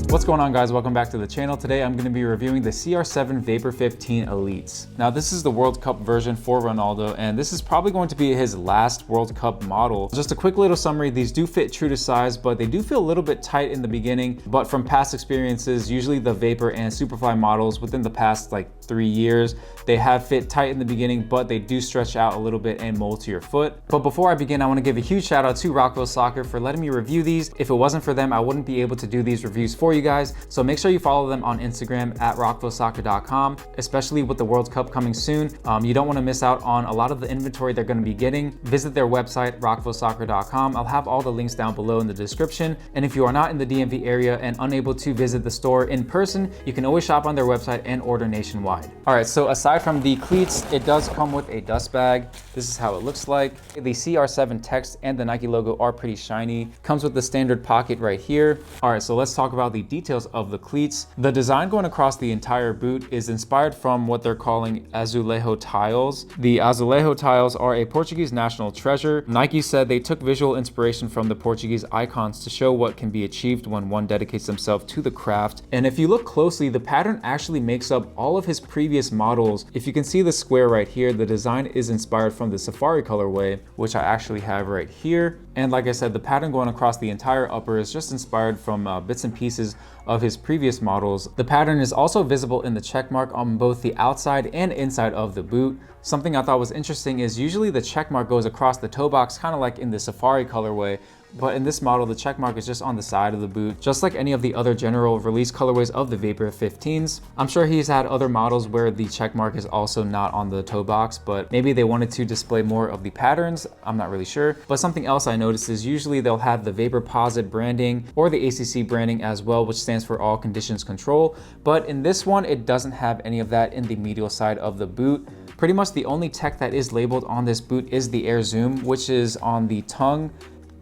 What's going on, guys? Welcome back to the channel. Today I'm going to be reviewing the CR7 Vapor 15 Elites. Now this is the World Cup version for Ronaldo, and this is probably going to be his last World Cup model. Just a quick little summary, these do fit true to size, but they do feel a little bit tight in the beginning. But from past experiences, usually the Vapor and Superfly models within the past like 3 years, they have fit tight in the beginning, but they do stretch out a little bit and mold to your foot. But before I begin, I want to give a huge shout out to Rockville Soccer for letting me review these. If it wasn't for them, I wouldn't be able to do these reviews for you guys. So make sure you follow them on Instagram at rockvillesoccer.com, especially with the World Cup coming soon. You don't want to miss out on a lot of the inventory they're going to be getting. Visit their website, rockvillesoccer.com. I'll have all the links down below in the description. And if you are not in the DMV area and unable to visit the store in person, you can always shop on their website and order nationwide. All right, so aside from the cleats, it does come with a dust bag. This is how it looks like. The CR7 text and the Nike logo are pretty shiny. Comes with the standard pocket right here. All right, so let's talk about the details of the cleats. The design going across the entire boot is inspired from what they're calling azulejo tiles. The azulejo tiles are a Portuguese national treasure. Nike said they took visual inspiration from the Portuguese icons to show what can be achieved when one dedicates themselves to the craft. And if you look closely, the pattern actually makes up all of his previous models. If you can see the square right here, the design is inspired from the Safari colorway, which I actually have right here. And like I said, the pattern going across the entire upper is just inspired from bits and pieces of his previous models. The pattern is also visible in the check mark on both the outside and inside of the boot. Something I thought was interesting is usually the check mark goes across the toe box, kind of like in the Safari colorway. But in this model, the check mark is just on the side of the boot, just like any of the other general release colorways of the Vapor 15s. I'm sure he's had other models where the check mark is also not on the toe box, but maybe they wanted to display more of the patterns. I'm not really sure. But something else I noticed is usually they'll have the Vaporposit branding or the ACC branding as well, which stands for All Conditions Control. But in this one, it doesn't have any of that in the medial side of the boot. Pretty much the only tech that is labeled on this boot is the Air Zoom, which is on the tongue,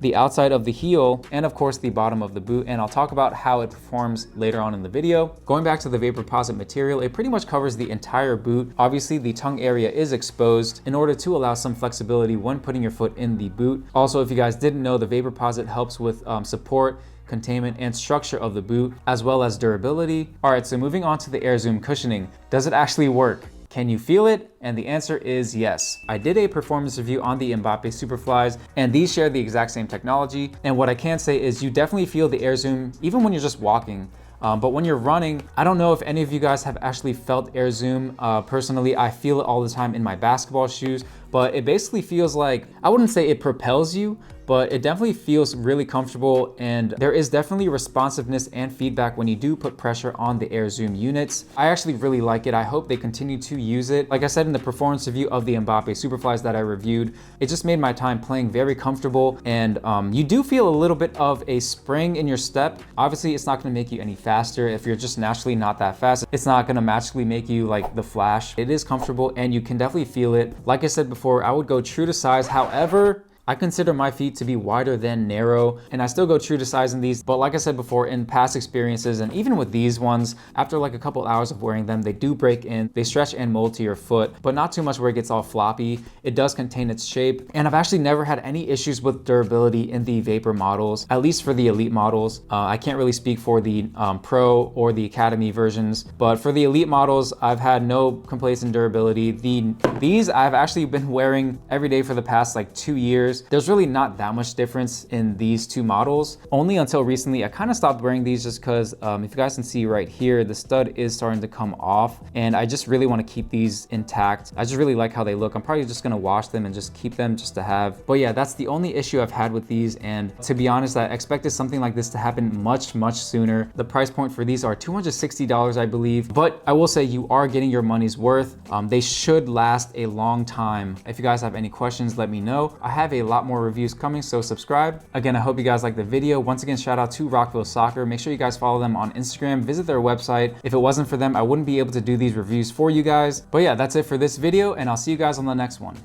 the outside of the heel, and of course the bottom of the boot, and I'll talk about how it performs later on in the video. Going back to the Vaporposit material, it pretty much covers the entire boot. Obviously the tongue area is exposed in order to allow some flexibility when putting your foot in the boot. Also, if you guys didn't know, the Vaporposit helps with support, containment, and structure of the boot, as well as durability. All right, so moving on to the Air Zoom cushioning. Does it actually work? Can you feel it? And the answer is yes. I did a performance review on the Mbappe Superflies, and these share the exact same technology. And what I can say is you definitely feel the Air Zoom even when you're just walking. But when you're running, I don't know if any of you guys have actually felt Air Zoom. Personally, I feel it all the time in my basketball shoes, but it basically feels like, I wouldn't say it propels you, but it definitely feels really comfortable, and there is definitely responsiveness and feedback when you do put pressure on the Air Zoom units. I actually really like it. I hope they continue to use it. Like I said in the performance review of the Mbappe Superflies that I reviewed, it just made my time playing very comfortable, and you do feel a little bit of a spring in your step. Obviously, it's not gonna make you any faster. If you're just naturally not that fast, it's not gonna magically make you like the Flash. It is comfortable, and you can definitely feel it. Like I said before, I would go true to size. However, I consider my feet to be wider than narrow, and I still go true to size in these. But like I said before, in past experiences, and even with these ones, after like a couple hours of wearing them, they do break in, they stretch and mold to your foot, but not too much where it gets all floppy. It does contain its shape, and I've actually never had any issues with durability in the Vapor models, at least for the Elite models. I can't really speak for the Pro or the Academy versions, but for the Elite models, I've had no complaints in durability. These I've actually been wearing every day for the past like 2 years. There's really not that much difference in these two models. Only until recently, I kind of stopped wearing these just because if you guys can see right here, the stud is starting to come off, and I just really want to keep these intact. I just really like how they look. I'm probably just gonna wash them and just keep them just to have. But yeah, that's the only issue I've had with these, and to be honest, I expected something like this to happen much sooner. The price point for these are $260, I believe, but I will say you are getting your money's worth. They should last a long time. If you guys have any questions, let me know. I have a lot more reviews coming, so subscribe. Again, I hope you guys like the video. Once again, shout out to Rockville Soccer. Make sure you guys follow them on Instagram, visit their website. If it wasn't for them, I wouldn't be able to do these reviews for you guys. But yeah, that's it for this video, and I'll see you guys on the next one.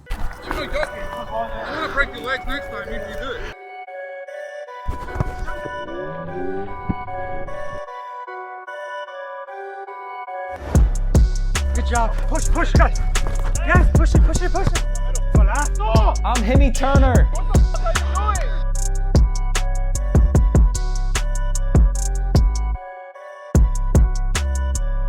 You really got me. I'm gonna break your legs next time if you do it. Good job. Push, guys. Yes, push it. Voila. I'm Himmy Turner.